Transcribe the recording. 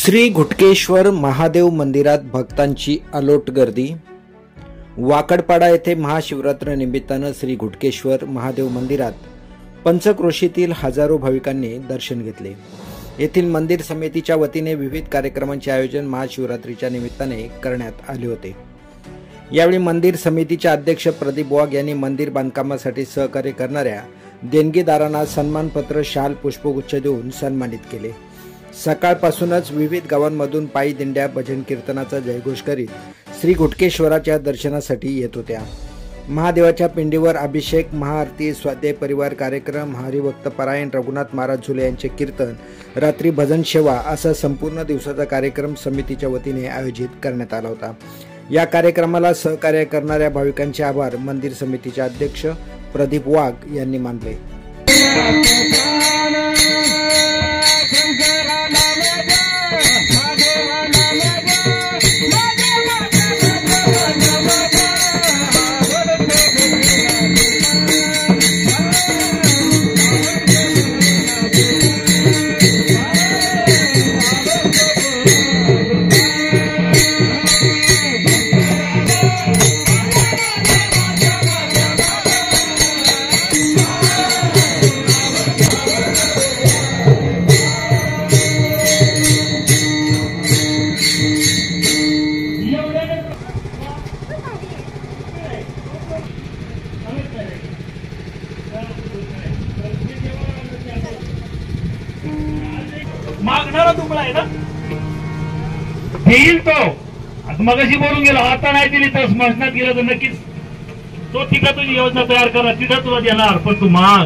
श्री घुटकेश्वर महादेव मंदिरात भक्तांची अलोट गर्दी। वाकडपाडा येथे महाशिवरात्र निमित्तानं श्री घुटकेश्वर महादेव मंदिरात पंचक्रोशीतील हजारो भाविकांनी दर्शन घेतले। येथील मंदिर समितीच्या वतीने विविध कार्यक्रमांचे आयोजन महाशिवरात्रीच्या निमित्ताने करण्यात आले होते। यावेळी मंदिर समितीचे अध्यक्ष प्रदीप वाघ यांनी मंदिर बांधकामासाठी सहकार्य करणाऱ्या देणगीदारांना सन्मानपत्र, शाल, पुष्पगुच्छ देऊन सन्मानित केले। सकाळपासूनच विविध गावांमधून पायी दिंड्या भजन कीर्तनाचा जयघोष करीत श्री घुटकेश्वराच्या दर्शनासाठी येत होत्या। महादेवाच्या पिंडीवर अभिषेक, महाआरती, स्वाध्याय परिवार कार्यक्रम, हरिभक्त पारायण, रघुनाथ महाराज झुले यांचे कीर्तन, रात्री भजन सेवा असा संपूर्ण दिवसाचा कार्यक्रम समितीच्या वतीने आयोजित करण्यात आला होता। या कार्यक्रमाला सहकार्य करणाऱ्या भाविकांचे आभार मंदिर समितीचे अध्यक्ष प्रदीप वाघ यांनी मानले। मागणारा तुमला आहे ना, देईल तो। आता मगाशी बोलून गेला, आता नाही दिली तर स्मशनात गेलं तर नक्कीच तो तिथं तुझी योजना तयार करा, तिथं तुला देणार, पण तू माग।